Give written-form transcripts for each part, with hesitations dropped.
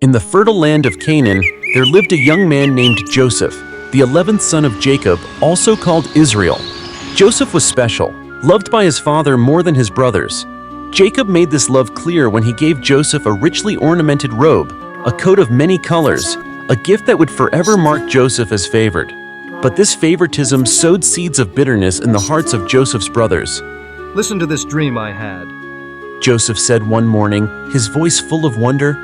In the fertile land of Canaan, there lived a young man named Joseph, the 11th son of Jacob, also called Israel. Joseph was special, loved by his father more than his brothers. Jacob made this love clear when he gave Joseph a richly ornamented robe, a coat of many colors, a gift that would forever mark Joseph as favored. But this favoritism sowed seeds of bitterness in the hearts of Joseph's brothers. Listen to this dream I had. Joseph said one morning, his voice full of wonder.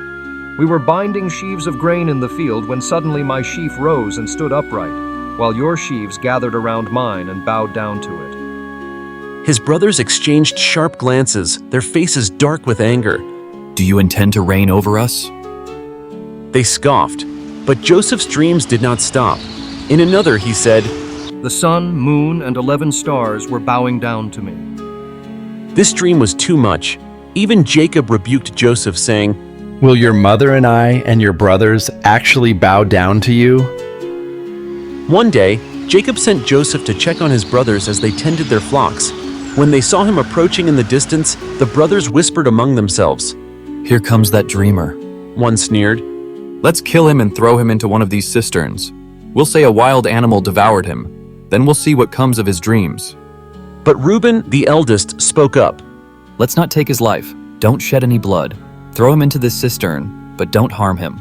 We were binding sheaves of grain in the field when suddenly my sheaf rose and stood upright, while your sheaves gathered around mine and bowed down to it. His brothers exchanged sharp glances, their faces dark with anger. Do you intend to reign over us? They scoffed, but Joseph's dreams did not stop. In another, he said, The sun, moon, and 11 stars were bowing down to me. This dream was too much. Even Jacob rebuked Joseph, saying, Will your mother and I and your brothers actually bow down to you? One day, Jacob sent Joseph to check on his brothers as they tended their flocks. When they saw him approaching in the distance, the brothers whispered among themselves. Here comes that dreamer. One sneered. Let's kill him and throw him into one of these cisterns. We'll say a wild animal devoured him. Then we'll see what comes of his dreams. But Reuben, the eldest, spoke up. Let's not take his life. Don't shed any blood. Throw him into this cistern, but don't harm him.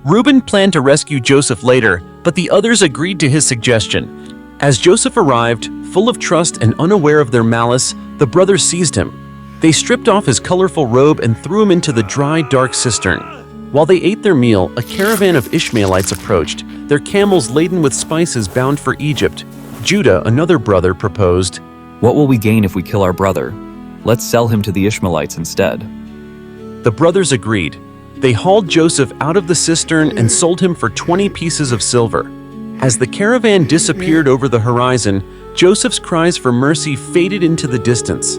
Reuben planned to rescue Joseph later, but the others agreed to his suggestion. As Joseph arrived, full of trust and unaware of their malice, the brothers seized him. They stripped off his colorful robe and threw him into the dry, dark cistern. While they ate their meal, a caravan of Ishmaelites approached, their camels laden with spices bound for Egypt. Judah, another brother, proposed, What will we gain if we kill our brother? Let's sell him to the Ishmaelites instead. The brothers agreed. They hauled Joseph out of the cistern and sold him for 20 pieces of silver. As the caravan disappeared over the horizon, Joseph's cries for mercy faded into the distance.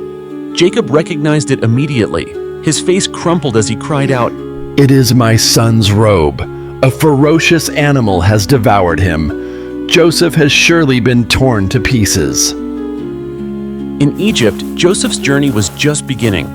Jacob recognized it immediately. His face crumpled as he cried out, It is my son's robe. A ferocious animal has devoured him. Joseph has surely been torn to pieces. In Egypt, Joseph's journey was just beginning.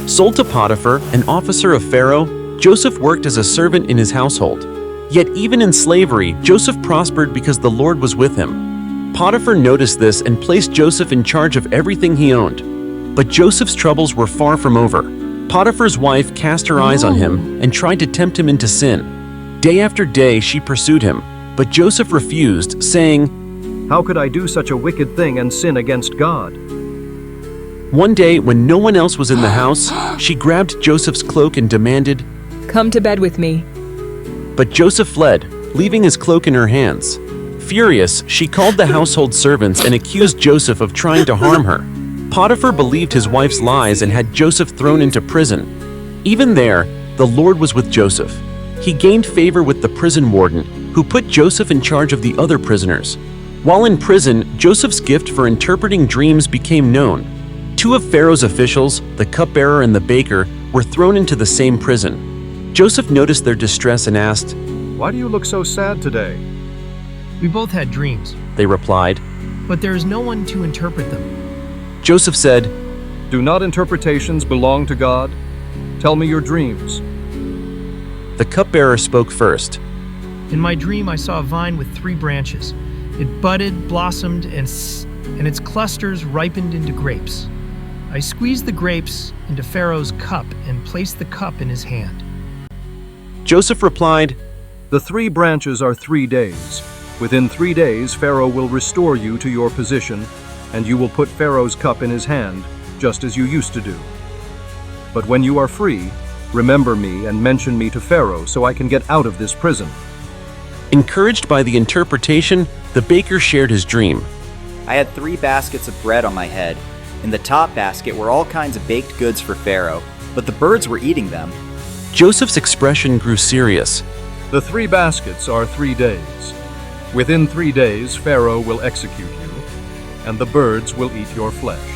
Sold to Potiphar, an officer of Pharaoh, Joseph worked as a servant in his household. Yet even in slavery, Joseph prospered because the Lord was with him. Potiphar noticed this and placed Joseph in charge of everything he owned. But Joseph's troubles were far from over. Potiphar's wife cast her eyes on him and tried to tempt him into sin. Day after day she pursued him, but Joseph refused, saying, How could I do such a wicked thing and sin against God? One day, when no one else was in the house, she grabbed Joseph's cloak and demanded, Come to bed with me. But Joseph fled, leaving his cloak in her hands. Furious, she called the household servants and accused Joseph of trying to harm her. Potiphar believed his wife's lies and had Joseph thrown into prison. Even there, the Lord was with Joseph. He gained favor with the prison warden, who put Joseph in charge of the other prisoners. While in prison, Joseph's gift for interpreting dreams became known. Two of Pharaoh's officials, the cupbearer and the baker, were thrown into the same prison. Joseph noticed their distress and asked, Why do you look so sad today? We both had dreams, they replied. but there is no one to interpret them. Joseph said, Do not interpretations belong to God? Tell me your dreams. The cupbearer spoke first. In my dream, I saw a vine with 3 branches. It budded, blossomed, and its clusters ripened into grapes. I squeezed the grapes into Pharaoh's cup and placed the cup in his hand. Joseph replied, The 3 branches are 3 days. Within 3 days, Pharaoh will restore you to your position, and you will put Pharaoh's cup in his hand, just as you used to do. But when you are free, remember me and mention me to Pharaoh so I can get out of this prison. Encouraged by the interpretation, the baker shared his dream. I had 3 baskets of bread on my head. In the top basket were all kinds of baked goods for Pharaoh, but the birds were eating them. Joseph's expression grew serious. The 3 baskets are 3 days. Within 3 days, Pharaoh will execute you, and the birds will eat your flesh.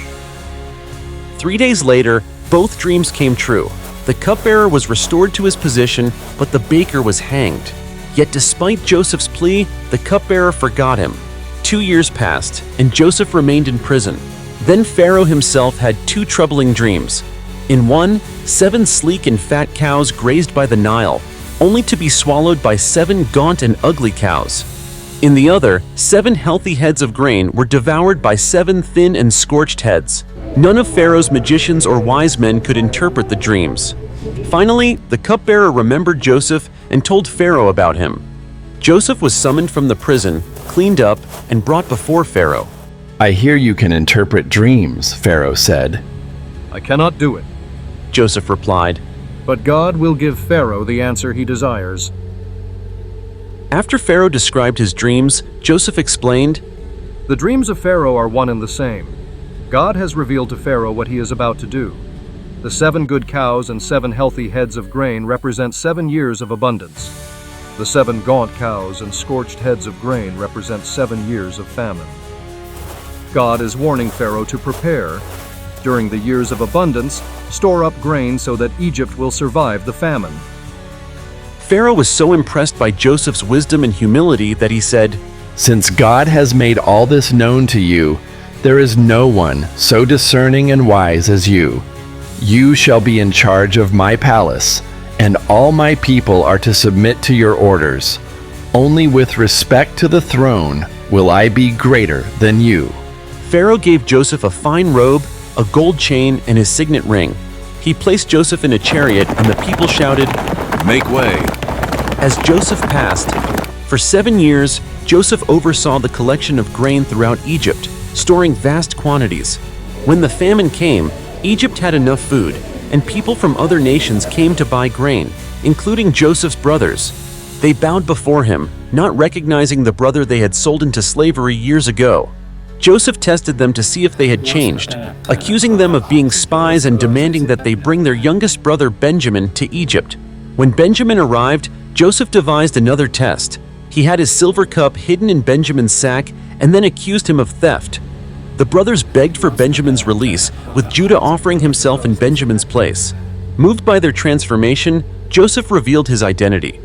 3 days later, both dreams came true. The cupbearer was restored to his position, but the baker was hanged. Yet despite Joseph's plea, the cupbearer forgot him. 2 years passed, and Joseph remained in prison. Then Pharaoh himself had 2 troubling dreams. In one, 7 sleek and fat cows grazed by the Nile, only to be swallowed by 7 gaunt and ugly cows. In the other, 7 healthy heads of grain were devoured by 7 thin and scorched heads. None of Pharaoh's magicians or wise men could interpret the dreams. Finally, the cupbearer remembered Joseph and told Pharaoh about him. Joseph was summoned from the prison, cleaned up, and brought before Pharaoh. I hear you can interpret dreams, Pharaoh said. I cannot do it, Joseph replied. but God will give Pharaoh the answer he desires. After Pharaoh described his dreams, Joseph explained, The dreams of Pharaoh are one and the same. God has revealed to Pharaoh what he is about to do. The 7 good cows and 7 healthy heads of grain represent 7 years of abundance. The 7 gaunt cows and scorched heads of grain represent 7 years of famine. God is warning Pharaoh to prepare. During the years of abundance, store up grain so that Egypt will survive the famine. Pharaoh was so impressed by Joseph's wisdom and humility that he said, Since God has made all this known to you, there is no one so discerning and wise as you. You shall be in charge of my palace, and all my people are to submit to your orders. Only with respect to the throne will I be greater than you. Pharaoh gave Joseph a fine robe, a gold chain, and his signet ring. He placed Joseph in a chariot, and the people shouted, Make way. As Joseph passed. For 7 years, Joseph oversaw the collection of grain throughout Egypt, storing vast quantities. When the famine came, Egypt had enough food, and people from other nations came to buy grain, including Joseph's brothers. They bowed before him, not recognizing the brother they had sold into slavery years ago. Joseph tested them to see if they had changed, accusing them of being spies and demanding that they bring their youngest brother Benjamin to Egypt. When Benjamin arrived, Joseph devised another test. He had his silver cup hidden in Benjamin's sack and then accused him of theft. The brothers begged for Benjamin's release, with Judah offering himself in Benjamin's place. Moved by their transformation, Joseph revealed his identity.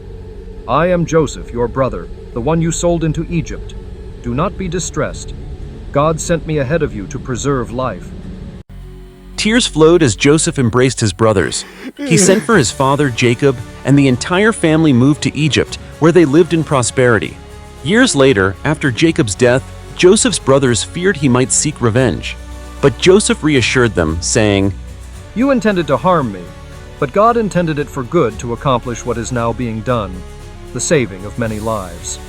I am Joseph, your brother, the one you sold into Egypt. Do not be distressed. God sent me ahead of you to preserve life. Tears flowed as Joseph embraced his brothers. He sent for his father, Jacob, and the entire family moved to Egypt, where they lived in prosperity. Years later, after Jacob's death, Joseph's brothers feared he might seek revenge. But Joseph reassured them, saying, You intended to harm me, but God intended it for good to accomplish what is now being done, the saving of many lives.